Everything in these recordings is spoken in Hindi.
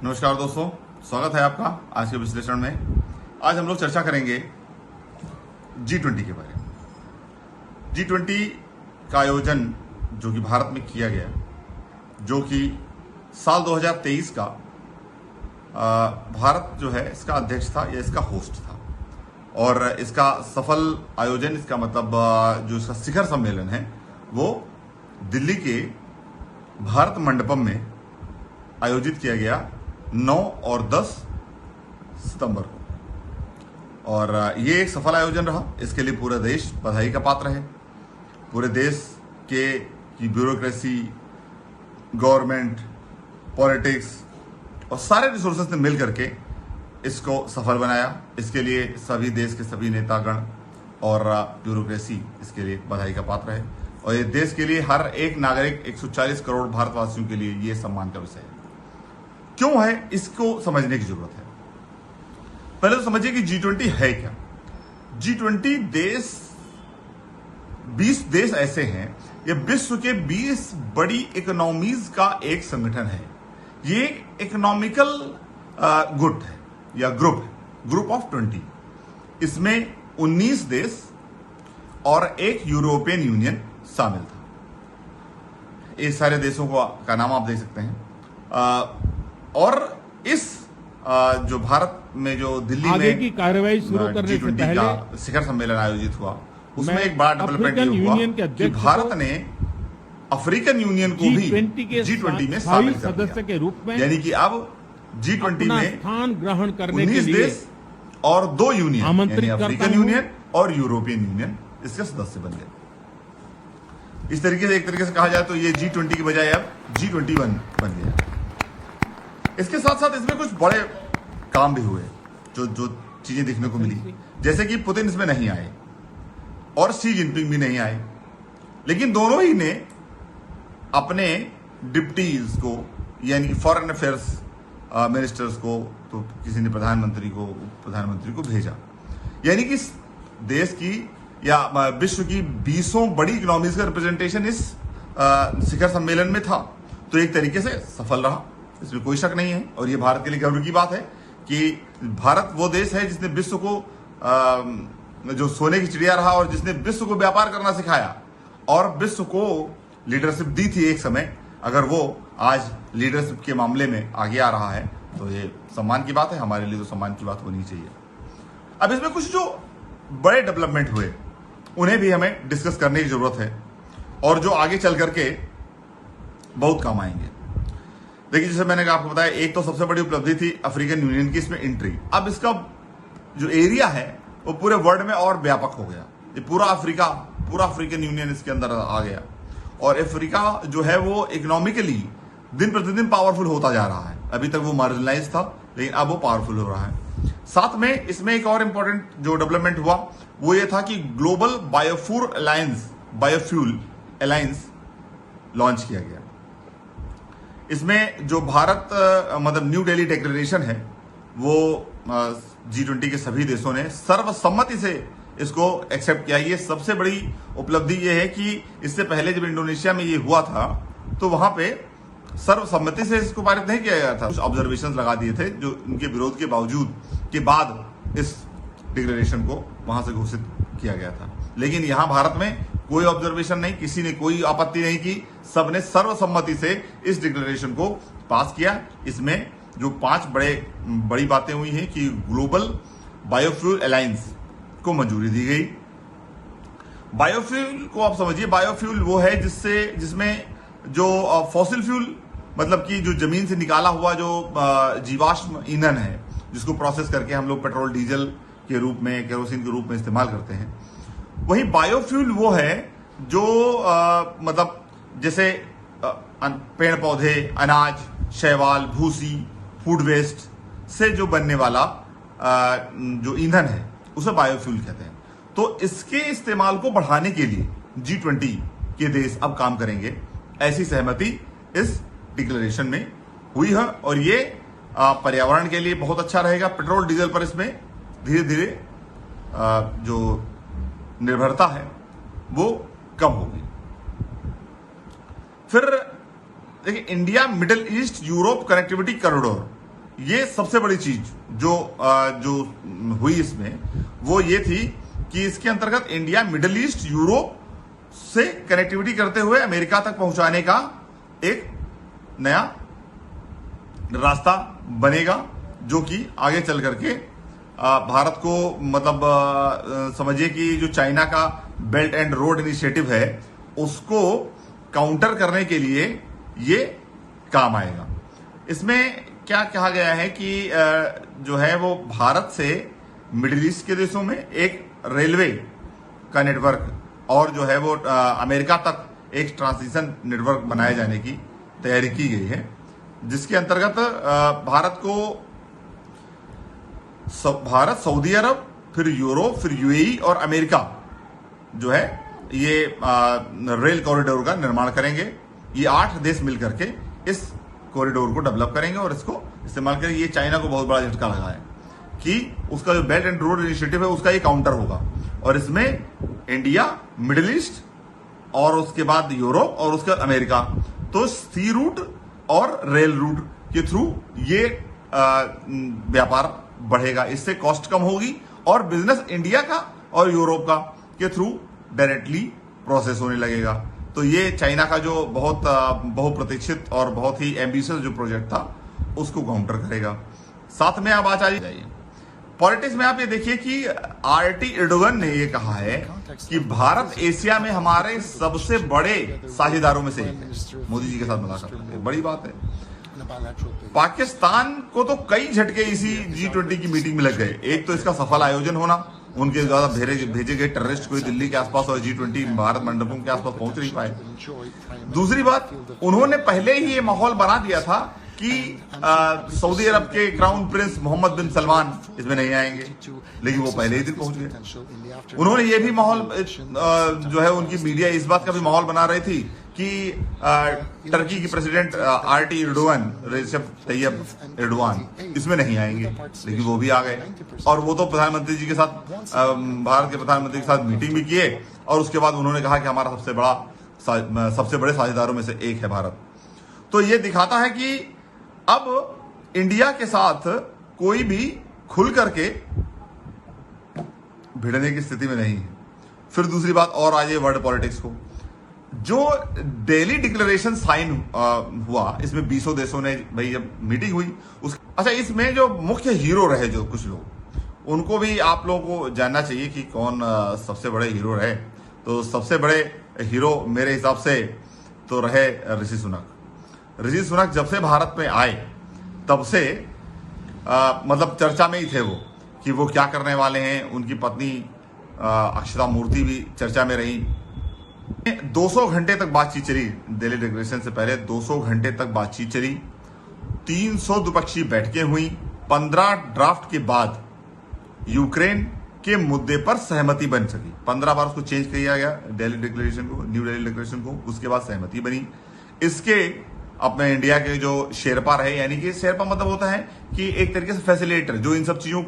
नमस्कार दोस्तों, स्वागत है आपका आज के विश्लेषण में। आज हम लोग चर्चा करेंगे G20 के बारे में। G20 का आयोजन जो कि भारत में किया गया, जो कि साल 2023 का भारत जो है इसका अध्यक्ष था या इसका होस्ट था, और इसका सफल आयोजन, इसका मतलब जो इसका शिखर सम्मेलन है वो दिल्ली के भारत मंडपम में आयोजित किया गया 9 और 10 सितंबर को। और ये एक सफल आयोजन रहा। इसके लिए पूरा देश बधाई का पात्र है। पूरे देश की ब्यूरोक्रेसी, गवर्नमेंट, पॉलिटिक्स और सारे रिसोर्सेज ने मिल करके इसको सफल बनाया। इसके लिए सभी देश के सभी नेतागण और ब्यूरोक्रेसी इसके लिए बधाई का पात्र है। और ये देश के लिए हर एक नागरिक, 140 करोड़ भारतवासियों के लिए ये सम्मान का विषय है। क्यों है, इसको समझने की जरूरत है। पहले तो समझिए कि G20 है क्या। G20 देश, 20 देश ऐसे हैं, ये विश्व के 20 बड़ी इकोनॉमीज का एक संगठन है। ये इकोनॉमिकल गुट है या ग्रुप ऑफ 20। इसमें 19 देश और एक यूरोपियन यूनियन शामिल था। ये सारे देशों का नाम आप देख सकते हैं। और इस जो भारत में जो दिल्ली आगे में की कार्रवाई शुरू करने से पहले का शिखर सम्मेलन आयोजित हुआ, उसमें एक बड़ा डेवलपमेंट ये हुआ कि भारत ने अफ्रीकन यूनियन को भी G20 में शामिल कर सदस्य के रूप में, यानी कि अब G20 में स्थान ग्रहण करने के 19 लिए देश और 2 यूनियन, आमंत्रित यानी करता अफ्रीकन हूं। यूनियन और यूरोपियन यूनियन इसके सदस्य बन गए। इस तरीके से, एक तरीके से कहा जाए तो ये G20 की बजाय अब G21 बन गया। इसके साथ साथ इसमें कुछ बड़े काम भी हुए, जो चीजें देखने को मिली, जैसे कि पुतिन इसमें नहीं आए और शी जिनपिंग भी नहीं आए, लेकिन दोनों ही ने अपने डिप्टीज को, यानी कि फॉरेन अफेयर्स मिनिस्टर्स को, तो किसी ने प्रधानमंत्री को, उप प्रधानमंत्री को भेजा। यानी कि देश की या विश्व की 20 बड़ी इकोनॉमीज का रिप्रेजेंटेशन इस शिखर सम्मेलन में था। तो एक तरीके से सफल रहा, इसमें कोई शक नहीं है। और ये भारत के लिए गर्व की बात है कि भारत वो देश है जिसने विश्व को जो सोने की चिड़िया रहा और जिसने विश्व को व्यापार करना सिखाया और विश्व को लीडरशिप दी थी एक समय। अगर वो आज लीडरशिप के मामले में आगे आ रहा है तो ये सम्मान की बात है। हमारे लिए तो सम्मान की बात होनी चाहिए। अब इसमें कुछ जो बड़े डेवलपमेंट हुए उन्हें भी हमें डिस्कस करने की जरूरत है, और जो आगे चल करके बहुत काम आएंगे। देखिए, जैसे मैंने आपको बताया, एक तो सबसे बड़ी उपलब्धि थी अफ्रीकन यूनियन की इसमें एंट्री। अब इसका जो एरिया है वो पूरे वर्ल्ड में और व्यापक हो गया। ये पूरा अफ्रीकन यूनियन इसके अंदर आ गया। और अफ्रीका जो है वो इकोनॉमिकली दिन प्रतिदिन पावरफुल होता जा रहा है। अभी तक वो मार्जिनलाइज था, लेकिन अब वो पावरफुल हो रहा है। साथ में इसमें एक और इंपॉर्टेंट जो डेवलपमेंट हुआ वो ये था कि ग्लोबल बायोफ्यूल अलायंस लॉन्च किया गया। इसमें जो भारत मतलब न्यू दिल्ली डिक्लेरेशन है वो G20 के सभी देशों ने सर्वसम्मति से इसको एक्सेप्ट किया। ये सबसे बड़ी उपलब्धि ये है कि इससे पहले जब इंडोनेशिया में ये हुआ था तो वहां पे सर्वसम्मति से इसको पारित नहीं किया गया था। कुछ ऑब्जर्वेशंस लगा दिए थे जो उनके विरोध के बावजूद के बाद इस डिक्लेरेशन को वहां से घोषित किया गया था। लेकिन यहां भारत में कोई ऑब्जर्वेशन नहीं, किसी ने कोई आपत्ति नहीं की, सबने सर्वसम्मति से इस डिक्लेरेशन को पास किया। इसमें जो 5 बड़ी बातें हुई हैं कि ग्लोबल बायोफ्यूल अलायंस को मंजूरी दी गई। बायोफ्यूल को आप समझिए, बायोफ्यूल वो है जिसमें जो फॉसिल फ्यूल, मतलब कि जो जमीन से निकाला हुआ जो जीवाश्म ईंधन है, जिसको प्रोसेस करके हम लोग पेट्रोल, डीजल के रूप में, केरोसिन के रूप में इस्तेमाल करते हैं। वही बायोफ्यूल वो है जो मतलब जैसे पेड़ पौधे, अनाज, शैवाल, भूसी, फूड वेस्ट से जो बनने वाला जो ईंधन है उसे बायोफ्यूल कहते हैं। तो इसके इस्तेमाल को बढ़ाने के लिए G20 के देश अब काम करेंगे, ऐसी सहमति इस डिक्लेरेशन में हुई है। और ये पर्यावरण के लिए बहुत अच्छा रहेगा। पेट्रोल डीजल पर इसमें धीरे धीरे जो निर्भरता है वो कम होगी। फिर देखिए, India middle east Europe connectivity corridor, ये सबसे बड़ी चीज जो हुई इसमें वो ये थी कि इसके अंतर्गत इंडिया मिडिल ईस्ट यूरोप से कनेक्टिविटी करते हुए अमेरिका तक पहुंचाने का एक नया रास्ता बनेगा, जो कि आगे चल करके भारत को मतलब समझिए कि जो चाइना का बेल्ट एंड रोड इनिशिएटिव है उसको काउंटर करने के लिए ये काम आएगा। इसमें क्या कहा गया है कि जो है वो भारत से मिडिल ईस्ट के देशों में एक रेलवे का नेटवर्क और जो है वो अमेरिका तक एक ट्रांसमिशन नेटवर्क बनाए जाने की तैयारी की गई है, जिसके अंतर्गत भारत सऊदी अरब, फिर यूरोप, फिर यूएई और अमेरिका जो है ये रेल कॉरिडोर का निर्माण करेंगे। ये 8 देश मिलकर के इस कॉरिडोर को डेवलप करेंगे और इसको इस्तेमाल करेंगे। ये चाइना को बहुत बड़ा झटका लगा है कि उसका जो बेल्ट एंड रोड इनिशिएटिव है उसका ये काउंटर होगा, और इसमें इंडिया, मिडिल ईस्ट और उसके बाद यूरोप और उसके बाद अमेरिका, तो सी रूट और रेल रूट के थ्रू ये व्यापार बढ़ेगा। इससे कॉस्ट कम होगी और बिजनेस इंडिया का और यूरोप का के थ्रू डायरेक्टली प्रोसेस होने लगेगा। तो ये चाइना का जो बहुत बहुप्रतीक्षित और बहुत ही एम्बिशियस जो प्रोजेक्ट था उसको काउंटर करेगा। साथ में आप आ जाइए पॉलिटिक्स में, आप ये देखिए कि आरटी एर्डोगन ने ये कहा है कि भारत एशिया में हमारे सबसे बड़े साझेदारों में से एक है। मोदी जी के साथ मुलाकात, बड़ी बात है। पाकिस्तान को तो कई झटके इसी G20 की मीटिंग में लग गए। एक तो इसका सफल आयोजन होना, उनके द्वारा भेजे गए टेररिस्ट कोई दिल्ली के आसपास और G20 भारत मंडपों के आसपास पहुंच नहीं पाए। दूसरी बात, उन्होंने पहले ही ये माहौल बना दिया था कि सऊदी अरब के क्राउन प्रिंस मोहम्मद बिन सलमान इसमें नहीं आएंगे, लेकिन वो पहले ही दिन पहुंच गए। उन्होंने ये भी माहौल जो है उनकी मीडिया इस बात का भी माहौल बना रही थी कि टर्की की president RT Erdogan, Recep Tayyip Erdogan इसमें नहीं आएंगे, लेकिन वो भी आ गए। और वो तो प्रधानमंत्री जी के साथ भारत के प्रधानमंत्री के साथ मीटिंग भी किए और उसके बाद उन्होंने कहा कि हमारा सबसे बड़े साझेदारों में से एक है भारत। तो ये दिखाता है कि अब इंडिया के साथ कोई भी खुल करके भिड़ने की स्थिति में नहीं है। फिर दूसरी बात और आज ये वर्ल्ड पॉलिटिक्स को, जो दिल्ली डिक्लेरेशन साइन हुआ, इसमें 20 देशों ने भाई जब मीटिंग हुई अच्छा, इसमें जो मुख्य हीरो रहे जो कुछ लोग, उनको भी आप लोगों को जानना चाहिए कि कौन सबसे बड़े हीरो रहे। तो सबसे बड़े हीरो मेरे हिसाब से तो रहे ऋषि सुनक। ऋषि सुनक जब से भारत में आए तब से मतलब चर्चा में ही थे वो कि वो क्या करने वाले हैं। उनकी पत्नी अक्षता मूर्ति भी चर्चा में रही। 200 घंटे तक बातचीत चली, दिल्ली डिक्लेरेशन से पहले 200 घंटे तक बातचीत चली, 300 द्विपक्षीय बैठकें हुई, 15 ड्राफ्ट के बाद यूक्रेन के मुद्दे पर सहमति बन सकी। 15 बार उसको चेंज किया गया दिल्ली डिक्लेरेशन को, न्यू दिल्ली डिक्लेरेशन को, उसके बाद सहमति बनी। इसके अपने इंडिया के जो शेरपा रहे, यानी कि शेरपा मतलब होता है कि एक तरीके से फैसिलिटेटर, जो इन सब चीजों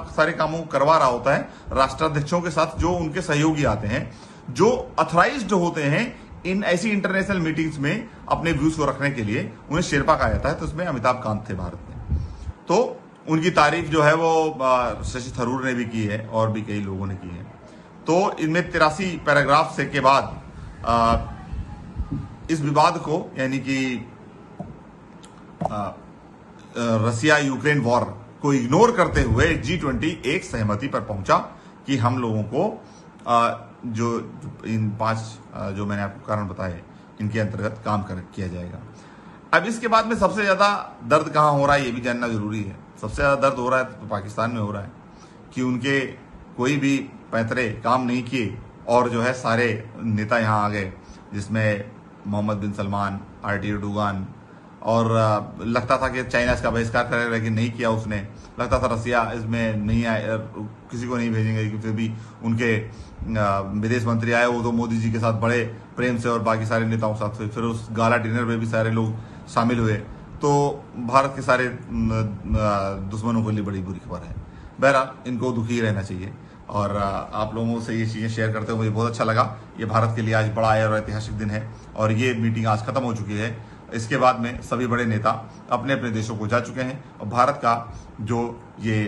सारे कामों को करवा रहा होता है राष्ट्राध्यक्षों के साथ, जो उनके सहयोगी आते हैं, जो अथराइज्ड होते हैं इन ऐसी इंटरनेशनल मीटिंग्स में अपने व्यूज को रखने के लिए, उन्हें शेरपा कहा जाता है। तो उसमें अमिताभ कांत थे भारत में, तो उनकी तारीफ जो है वो शशि थरूर ने भी की है और भी कई लोगों ने की है। तो इनमें 83 पैराग्राफ से के बाद इस विवाद को, यानी कि रसिया यूक्रेन वॉर को इग्नोर करते हुए G20 एक सहमति पर पहुंचा कि हम लोगों को जो इन 5 जो मैंने आपको कारण बताए इनके अंतर्गत काम किया जाएगा। अब इसके बाद में सबसे ज्यादा दर्द कहां हो रहा है ये भी जानना जरूरी है। सबसे ज्यादा दर्द हो रहा है तो पाकिस्तान में हो रहा है कि उनके कोई भी पैतरे काम नहीं किए और जो है सारे नेता यहां आ गए, जिसमें मोहम्मद बिन सलमान, आरटी एर्डोगन, और लगता था कि चाइना इसका बहिष्कार करेगा, लेकिन नहीं किया उसने। लगता था रसिया इसमें नहीं आए, किसी को नहीं भेजेंगे, लेकिन फिर भी उनके विदेश मंत्री आए, वो तो मोदी जी के साथ बड़े प्रेम से और बाकी सारे नेताओं के साथ हुए। फिर उस गाला डिनर में भी सारे लोग शामिल हुए। तो भारत के सारे दुश्मनों के लिए बड़ी बुरी खबर है। बहरहाल इनको दुखी रहना चाहिए और आप लोगों से ये चीज़ें शेयर करते हुए मुझे बहुत अच्छा लगा। ये भारत के लिए आज बड़ा और ऐतिहासिक दिन है और ये मीटिंग आज खत्म हो चुकी है इसके बाद में सभी बड़े नेता अपने अपने देशों को जा चुके हैं और भारत का जो ये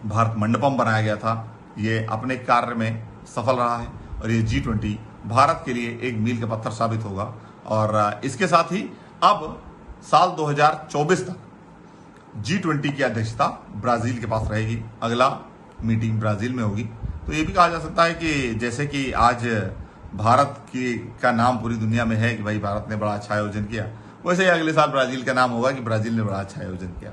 भारत मंडपम बनाया गया था ये अपने कार्य में सफल रहा है और ये G20 भारत के लिए एक मील का पत्थर साबित होगा। और इसके साथ ही अब साल 2024 तक G20 की अध्यक्षता ब्राजील के पास रहेगी। अगला मीटिंग ब्राजील में होगी। तो ये भी कहा जा सकता है कि जैसे कि आज भारत का नाम पूरी दुनिया में है कि भाई भारत ने बड़ा अच्छा आयोजन किया, वैसे ही अगले साल ब्राजील का नाम होगा कि ब्राजील ने बड़ा अच्छा आयोजन किया।